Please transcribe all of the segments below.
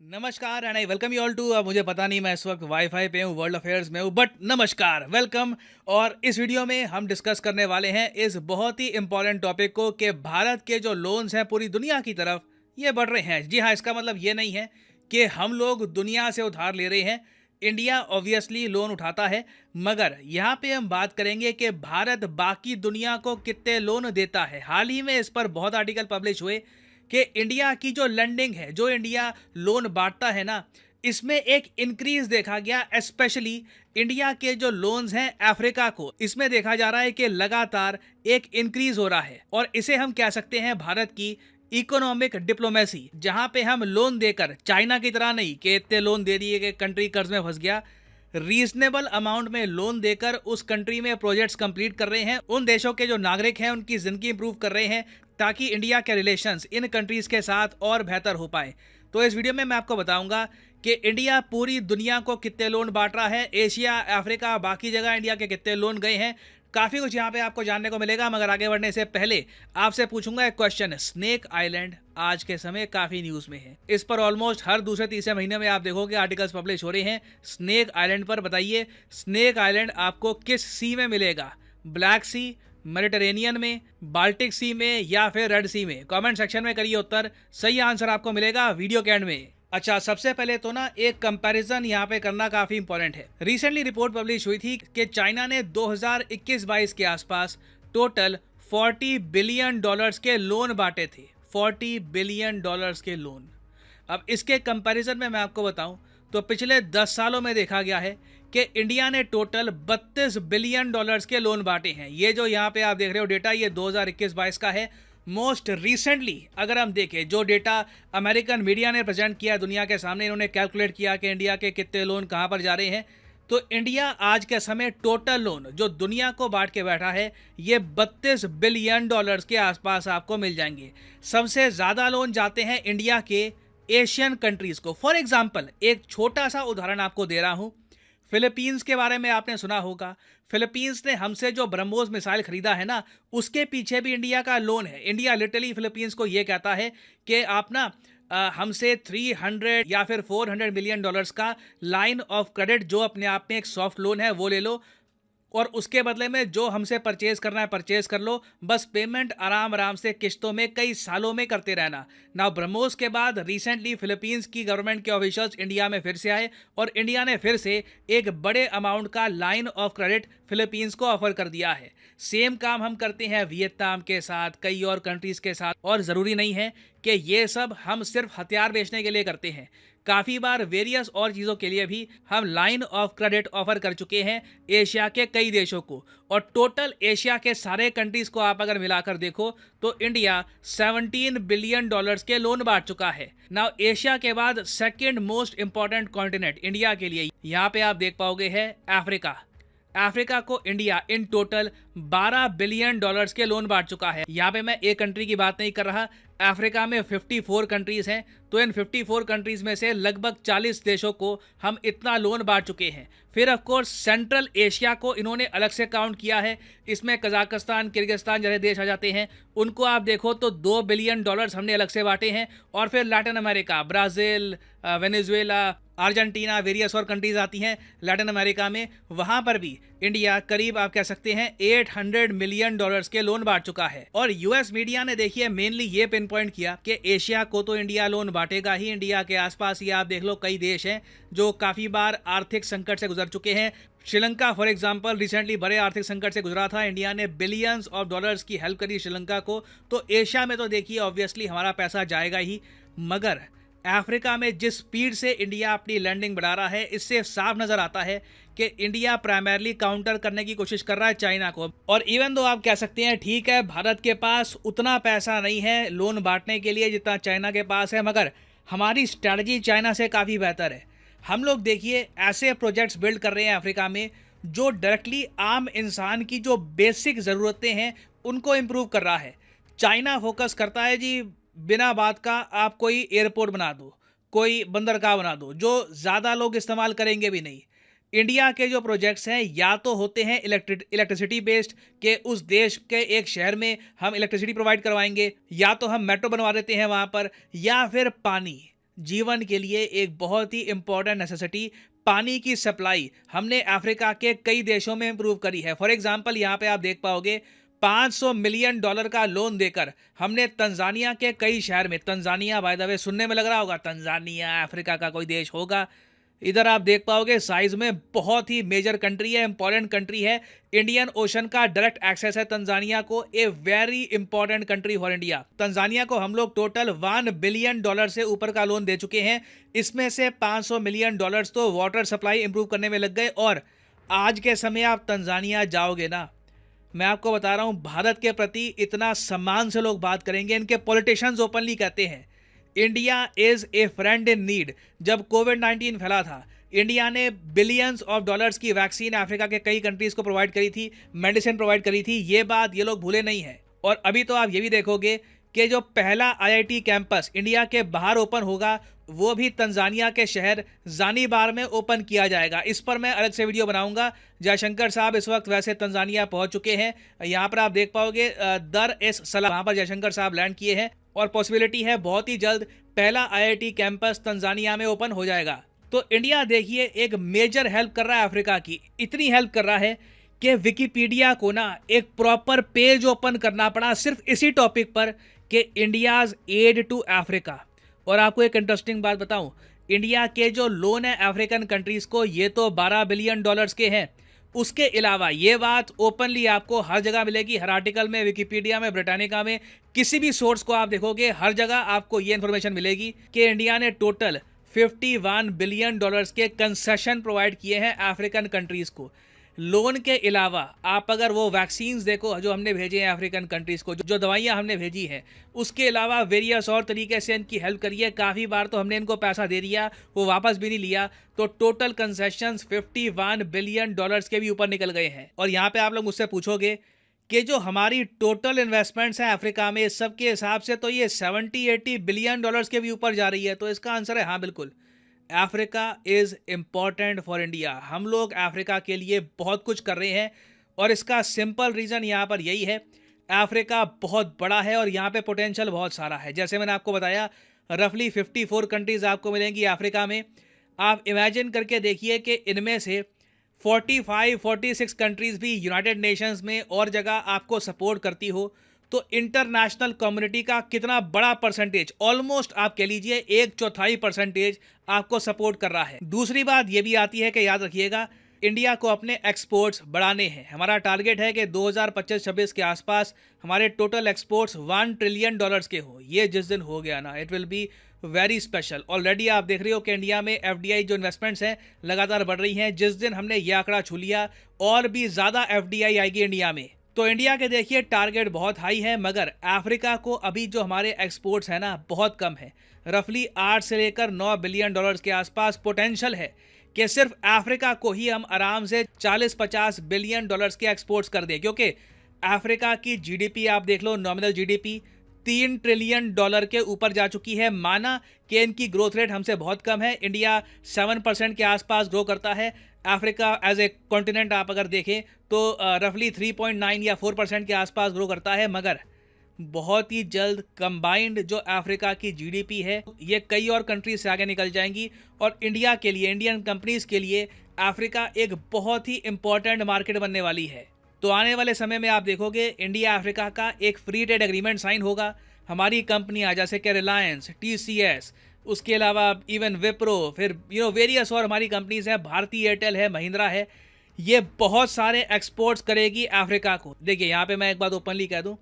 नमस्कार and I welcome you all to. अब मुझे पता नहीं मैं इस वक्त वाईफाई पे हूँ, वर्ल्ड अफेयर्स में हूँ, बट नमस्कार, वेलकम। और इस वीडियो में हम डिस्कस करने वाले हैं इस बहुत ही इंपॉर्टेंट टॉपिक को कि भारत के जो लोन्स हैं पूरी दुनिया की तरफ ये बढ़ रहे हैं। जी हाँ, इसका मतलब ये नहीं है कि हम लोग दुनिया से उधार ले रहे हैं। इंडिया ऑब्वियसली लोन उठाता है, मगर यहाँ पे हम बात करेंगे कि भारत बाकी दुनिया को कितने लोन देता है। हाल ही में इस पर बहुत आर्टिकल पब्लिश हुए कि इंडिया की जो लैंडिंग है, जो इंडिया लोन बांटता है ना, इसमें एक इंक्रीज देखा गया। स्पेशली इंडिया के जो लोन्स हैं अफ्रीका को, इसमें देखा जा रहा है कि लगातार एक इंक्रीज हो रहा है। और इसे हम कह सकते हैं भारत की इकोनॉमिक डिप्लोमेसी, जहां पे हम लोन देकर, चाइना की तरह नहीं कि इतने लोन दे दिए कि कंट्री कर्ज में फंस गया, रीजनेबल अमाउंट में लोन देकर उस कंट्री में प्रोजेक्ट्स कंप्लीट कर रहे हैं। उन देशों के जो नागरिक हैं उनकी जिंदगी इंप्रूव कर रहे हैं ताकि इंडिया के रिलेशंस इन कंट्रीज के साथ और बेहतर हो पाए। तो इस वीडियो में मैं आपको बताऊंगा कि इंडिया पूरी दुनिया को कितने लोन बांट रहा है, एशिया, अफ्रीका, बाकी जगह इंडिया के कितने लोन गए हैं। काफ़ी कुछ यहाँ पे आपको जानने को मिलेगा, मगर आगे बढ़ने से पहले आपसे पूछूंगा एक क्वेश्चन। स्नेक आइलैंड आज के समय काफ़ी न्यूज़ में है। इस पर ऑलमोस्ट हर दूसरे तीसरे महीने में आप देखोगे आर्टिकल्स पब्लिश हो रहे हैं स्नेक आइलैंड पर। बताइए, स्नेक आइलैंड आपको किस सी में मिलेगा? ब्लैक सी, मेडिटेरेनियन में, बाल्टिक सी में, या फिर रेड सी में? कमेंट सेक्शन में करिए उत्तर। सही आंसर आपको मिलेगा वीडियो के एंड में। अच्छा, सबसे पहले तो ना एक कंपैरिजन यहाँ पे करना काफ़ी इंपॉर्टेंट है। रिसेंटली रिपोर्ट पब्लिश हुई थी कि चाइना ने 2021-22 के आसपास टोटल $40 बिलियन के लोन बांटे थे। $40 बिलियन के लोन। अब इसके कंपैरिजन में मैं आपको बताऊं तो पिछले 10 सालों में देखा गया है कि इंडिया ने टोटल $32 बिलियन के लोन बांटे हैं। ये जो यहाँ पे आप देख रहे हो डेटा, ये 2021-22 का है। मोस्ट रिसेंटली अगर हम देखें, जो डेटा अमेरिकन मीडिया ने प्रेजेंट किया दुनिया के सामने, इन्होंने कैलकुलेट किया कि इंडिया के कितने लोन कहाँ पर जा रहे हैं, तो इंडिया आज के समय टोटल लोन जो दुनिया को बांट के बैठा है ये $32 बिलियन के आसपास आपको मिल जाएंगे। सबसे ज़्यादा लोन जाते हैं इंडिया के एशियन कंट्रीज़ को। फॉर एग्जाम्पल, एक छोटा सा उदाहरण आपको दे रहा हूँ। फिलीपींस के बारे में आपने सुना होगा। फिलीपींस ने हमसे जो ब्रह्मोस मिसाइल खरीदा है ना, उसके पीछे भी इंडिया का लोन है। इंडिया लिटरली फिलीपींस को ये कहता है कि आप ना हमसे 300 या फिर $400 मिलियन का लाइन ऑफ क्रेडिट, जो अपने आप में एक सॉफ्ट लोन है, वो ले लो, और उसके बदले में जो हमसे परचेज करना है परचेज कर लो। बस पेमेंट आराम आराम से किश्तों में कई सालों में करते रहना। नाउ ब्रह्मोस के बाद रिसेंटली फिलीपींस की गवर्नमेंट के ऑफिशियल्स इंडिया में फिर से आए और इंडिया ने फिर से एक बड़े अमाउंट का लाइन ऑफ क्रेडिट फिलीपींस को ऑफर कर दिया है। सेम काम हम करते हैं वियतनाम के साथ, कई और कंट्रीज़ के साथ। और ज़रूरी नहीं है कि ये सब हम सिर्फ हथियार बेचने के लिए करते हैं। काफ़ी बार वेरियस और चीज़ों के लिए भी हम लाइन ऑफ क्रेडिट ऑफर कर चुके हैं एशिया के कई देशों को। और टोटल एशिया के सारे कंट्रीज़ को आप अगर मिलाकर देखो तो इंडिया $17 बिलियन के लोन बांट चुका है। नाउ एशिया के बाद second most important continent India के लिए, यहाँ पे आप देख पाओगे, है अफ्रीका। अफ्रीका को इंडिया इन टोटल $12 बिलियन के लोन बांट चुका है। यहाँ पे मैं एक कंट्री की बात नहीं कर रहा। अफ्रीका में 54 कंट्रीज़ हैं, तो इन 54 कंट्रीज़ में से लगभग 40 देशों को हम इतना लोन बांट चुके हैं। फिर ऑफ कोर्स सेंट्रल एशिया को इन्होंने अलग से काउंट किया है। इसमें कजाकिस्तान, किर्गिस्तान जैसे देश आ जाते हैं। उनको आप देखो तो $2 बिलियन हमने अलग से बांटे हैं। और फिर Latin America, Brazil, Venezuela, Argentina, various और कंट्रीज़ आती हैं लैटिन अमेरिका में। वहाँ पर भी इंडिया करीब आप कह सकते हैं $800 मिलियन के लोन बांट चुका है। और यूएस मीडिया ने देखिए मेनली ये पिन पॉइंट किया कि एशिया को तो इंडिया लोन बांटेगा ही। इंडिया के आसपास ही आप देख लो कई देश हैं जो काफ़ी बार आर्थिक संकट से गुजर चुके हैं। श्रीलंका फॉर एग्जांपल रिसेंटली बड़े आर्थिक संकट से गुजरा था। इंडिया ने बिलियंस ऑफ डॉलर्स की हेल्प करी श्रीलंका को। तो एशिया में तो देखिए ऑब्वियसली हमारा पैसा जाएगा ही, मगर अफ्रीका में जिस स्पीड से इंडिया अपनी लैंडिंग बढ़ा रहा है, इससे साफ नज़र आता है कि इंडिया प्राइमरली काउंटर करने की कोशिश कर रहा है चाइना को। और इवन दो आप कह सकते हैं ठीक है भारत के पास उतना पैसा नहीं है लोन बांटने के लिए जितना चाइना के पास है, मगर हमारी स्ट्रैटेजी चाइना से काफ़ी बेहतर है। हम लोग देखिए ऐसे प्रोजेक्ट्स बिल्ड कर रहे हैं अफ्रीका में जो डायरेक्टली आम इंसान की जो बेसिक ज़रूरतें हैं उनको इम्प्रूव कर रहा है। चाइना फोकस करता है जी बिना बात का, आप कोई एयरपोर्ट बना दो, कोई बंदरगाह बना दो जो ज़्यादा लोग इस्तेमाल करेंगे भी नहीं। इंडिया के जो प्रोजेक्ट्स हैं या तो होते हैं इलेक्ट्रिसिटी बेस्ड, के उस देश के एक शहर में हम इलेक्ट्रिसिटी प्रोवाइड करवाएंगे, या तो हम मेट्रो बनवा देते हैं वहाँ पर, या फिर पानी। जीवन के लिए एक बहुत ही इंपॉर्टेंट नेसेसिटी पानी की सप्लाई हमने अफ्रीका के कई देशों में इंप्रूव करी है। फॉर एग्जांपल यहाँ पे आप देख पाओगे $500 मिलियन का लोन देकर हमने तंजानिया के कई शहर में, तंजानिया बाय द वे सुनने में लग रहा होगा तंजानिया अफ्रीका का कोई देश होगा, इधर आप देख पाओगे साइज में बहुत ही मेजर कंट्री है, इंपॉर्टेंट कंट्री है, इंडियन ओशन का डायरेक्ट एक्सेस है तंजानिया को, a very important country for India. Tanzania को हम लोग टोटल $1 बिलियन से ऊपर का लोन दे चुके हैं, इसमें से $500 मिलियन तो वाटर सप्लाई इंप्रूव करने में लग गए। और आज के समय आप तंजानिया जाओगे ना, मैं आपको बता रहा हूं भारत के प्रति इतना सम्मान से लोग बात करेंगे। इनके पॉलिटिशियंस ओपनली कहते हैं India is a friend in need. जब कोविड-19 फैला था, इंडिया ने बिलियंस ऑफ डॉलर्स की वैक्सीन अफ्रीका के कई कंट्रीज को प्रोवाइड करी थी, मेडिसिन प्रोवाइड करी थी, ये बात ये लोग भूले नहीं हैं। और अभी तो आप ये भी देखोगे कि जो पहला आईआईटी कैंपस इंडिया के बाहर ओपन होगा वो भी तंजानिया के शहर ज़ानीबार में ओपन किया जाएगा। इस पर मैं अलग से वीडियो बनाऊंगा। जयशंकर साहब इस वक्त वैसे तंजानिया पहुंच चुके हैं, यहाँ पर आप देख पाओगे दर एस सलाम, वहाँ पर जयशंकर साहब लैंड किए हैं और पॉसिबिलिटी है बहुत ही जल्द पहला आईआईटी कैंपस तंजानिया में ओपन हो जाएगा। तो इंडिया देखिए एक मेजर हेल्प कर रहा है अफ्रीका की, इतनी हेल्प कर रहा है कि विकिपीडिया को ना एक प्रॉपर पेज ओपन करना पड़ा सिर्फ इसी टॉपिक पर कि इंडियाज एड टू अफ्रीका। और आपको एक इंटरेस्टिंग बात बताऊं, इंडिया के जो लोन है अफ्रीकन कंट्रीज को ये तो $12 बिलियन के हैं। उसके अलावा ये बात ओपनली आपको हर जगह मिलेगी, हर आर्टिकल में, विकिपीडिया में, ब्रिटानिका में, किसी भी सोर्स को आप देखोगे हर जगह आपको ये इन्फॉर्मेशन मिलेगी कि इंडिया ने टोटल $51 बिलियन के कंसेशन प्रोवाइड किए हैं अफ्रीकन कंट्रीज को। लोन के अलावा आप अगर वो वैक्सीन्स देखो जो हमने भेजे हैं अफ्रीकन कंट्रीज को, जो दवाइयाँ हमने भेजी हैं, उसके अलावा वेरियस और तरीके से इनकी हेल्प करिए। काफ़ी बार तो हमने इनको पैसा दे दिया, वो वापस भी नहीं लिया, तो टोटल कंसेशंस $51 बिलियन के भी ऊपर निकल गए हैं। और यहाँ पे आप लोग मुझसे पूछोगे कि जो हमारी टोटल इन्वेस्टमेंट्स हैं अफ्रीका में, सब के हिसाब से तो ये 70-80 बिलियन डॉलर्स के भी ऊपर जा रही है। तो इसका आंसर है हाँ, बिल्कुल Africa is important for India. हम लोग अफ्रीका के लिए बहुत कुछ कर रहे हैं और इसका सिंपल रीज़न यहाँ पर यही है, अफ्रीका बहुत बड़ा है और यहाँ पे पोटेंशियल बहुत सारा है। जैसे मैंने आपको बताया रफली 54 कंट्रीज़ आपको मिलेंगी अफ्रीका में। आप इमेजिन करके देखिए कि इनमें से 45-46 कंट्रीज़ भी यूनाइटेड नेशंस में और जगह आपको सपोर्ट करती हो, तो इंटरनेशनल कम्युनिटी का कितना बड़ा परसेंटेज, ऑलमोस्ट आप कह लीजिए 1/4 परसेंटेज आपको सपोर्ट कर रहा है। दूसरी बात ये भी आती है कि याद रखिएगा इंडिया को अपने एक्सपोर्ट्स बढ़ाने हैं। हमारा टारगेट है कि 2025-26 के आसपास हमारे टोटल एक्सपोर्ट्स $1 ट्रिलियन के हो। ये जिस दिन हो गया ना, it will be very special. Already आप देख रहे हो कि इंडिया में एफडीआई जो इन्वेस्टमेंट्स हैं लगातार बढ़ रही हैं। जिस दिन हमने ये आंकड़ा छू लिया और भी ज़्यादा एफडीआई आएगी इंडिया में। तो इंडिया के देखिए टारगेट बहुत हाई है, मगर अफ्रीका को अभी जो हमारे एक्सपोर्ट्स हैं ना बहुत कम है। रफली 8 से लेकर $9 बिलियन के आसपास पोटेंशियल है कि सिर्फ अफ्रीका को ही हम आराम से 40-50 बिलियन डॉलर्स के एक्सपोर्ट्स कर दें, क्योंकि अफ्रीका की जीडीपी आप देख लो, नॉमिनल जीडीपी $3 ट्रिलियन के ऊपर जा चुकी है। माना कि इनकी ग्रोथ रेट हमसे बहुत कम है, इंडिया 7% के आसपास ग्रो करता है। अफ्रीका एज ए कॉन्टिनेंट आप अगर देखें तो रफली 3.9 या 4% के आसपास ग्रो करता है। मगर बहुत ही जल्द कंबाइंड जो अफ्रीका की जीडीपी है ये कई और कंट्रीज से आगे निकल जाएंगी और इंडिया के लिए, इंडियन कंपनीज के लिए अफ्रीका एक बहुत ही इंपॉर्टेंट मार्केट बनने वाली है। तो आने वाले समय में आप देखोगे इंडिया अफ्रीका का एक फ्री ट्रेड एग्रीमेंट साइन होगा। हमारी कंपनियां जैसे कि रिलायंस, टीसीएस, उसके अलावा इवन विप्रो, फिर वेरियस और हमारी कंपनीज हैं, भारती एयरटेल है, महिंद्रा है, ये बहुत सारे एक्सपोर्ट्स करेगी अफ्रीका को। देखिए यहाँ पे मैं एक बात ओपनली कह दूँ,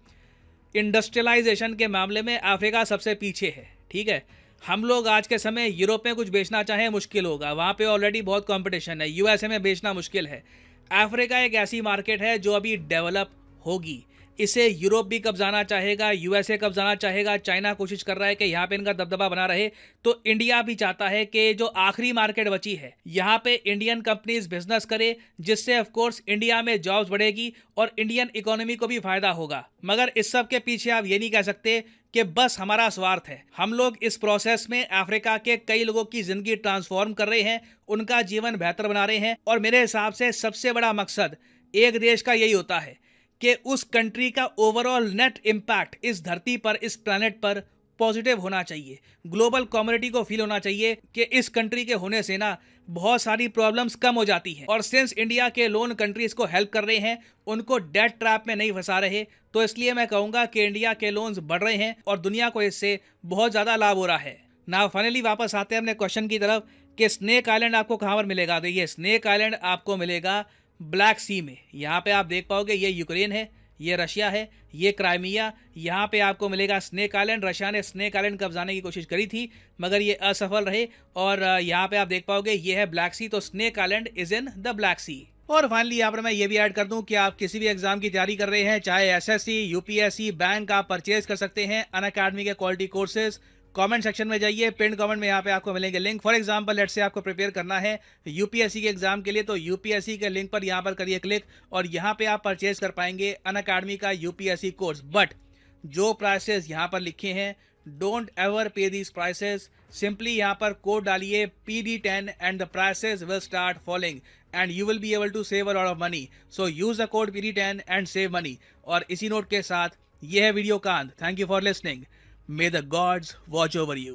इंडस्ट्रियलाइजेशन के मामले में अफ्रीका सबसे पीछे है। ठीक है, हम लोग आज के समय यूरोप में कुछ बेचना चाहें मुश्किल होगा, वहाँ पे ऑलरेडी बहुत कंपटीशन है, यूएसए में बेचना मुश्किल है। अफ्रीका एक ऐसी मार्केट है जो अभी डेवलप होगी, इसे यूरोप भी कब जाना चाहेगा, यूएसए कब जाना चाहेगा, चाइना कोशिश कर रहा है कि यहाँ पे इनका दबदबा बना रहे, तो इंडिया भी चाहता है कि जो आखिरी मार्केट बची है यहाँ पे इंडियन कंपनीज बिजनेस करे, जिससे ऑफ कोर्स इंडिया में जॉब्स बढ़ेगी और इंडियन इकोनॉमी को भी फायदा होगा। मगर इस सब के पीछे आप ये नहीं कह सकते कि बस हमारा स्वार्थ है। हम लोग इस प्रोसेस में अफ्रीका के कई लोगों की जिंदगी ट्रांसफॉर्म कर रहे हैं, उनका जीवन बेहतर बना रहे हैं। और मेरे हिसाब से सबसे बड़ा मकसद एक देश का यही होता है कि उस कंट्री का ओवरऑल नेट इम्पैक्ट इस धरती पर, इस प्लैनेट पर पॉजिटिव होना चाहिए, ग्लोबल कम्युनिटी को फील होना चाहिए कि इस कंट्री के होने से ना बहुत सारी प्रॉब्लम्स कम हो जाती हैं। और सिंस इंडिया के लोन कंट्रीज को हेल्प कर रहे हैं, उनको डेट ट्रैप में नहीं फंसा रहे, तो इसलिए मैं कहूँगा कि इंडिया के लोन्स बढ़ रहे हैं और दुनिया को इससे बहुत ज़्यादा लाभ हो रहा है। ना फाइनली वापस आते हैं अपने क्वेश्चन की तरफ कि स्नेक आइलैंड आपको कहाँ पर मिलेगा। देखिए, स्नेक आइलैंड आपको मिलेगा ब्लैक सी में। यहाँ पे आप देख पाओगे ये यूक्रेन है, ये रशिया है, ये क्राइमिया। यहाँ पे आपको मिलेगा स्नेक आइलैंड। रशिया ने स्नेक आइलैंड कब्जाने की कोशिश करी थी मगर ये असफल रहे। और यहाँ पे आप देख पाओगे ये है ब्लैक सी, तो snake island is in the black sea. और फाइनली यहाँ पर मैं ये भी ऐड कर दूं कि आप किसी भी एग्जाम की तैयारी कर रहे हैं, चाहे एसएससी, यूपीएससी, बैंक, आप परचेज कर सकते हैं अनअकैडमी के क्वालिटी कोर्सेज। कमेंट सेक्शन में जाइए, पिन कमेंट में यहाँ पे आपको मिलेंगे link. For example let's say आपको प्रिपेयर करना है यूपीएससी के एग्जाम के लिए, तो यूपीएससी के लिंक पर यहाँ पर करिए क्लिक और यहाँ पे आप परचेज कर पाएंगे अनअकैडमी का यूपीएससी कोर्स। बट जो प्राइसेस यहाँ पर लिखे हैं, don't ever pay these prices. Simply यहाँ पर कोड डालिए PD10 and the prices will start falling and you will be able to save a lot of money. So use the code PD10 and save money. और इसी note के साथ ये है video का अंत। Thank you for listening. May the gods watch over you.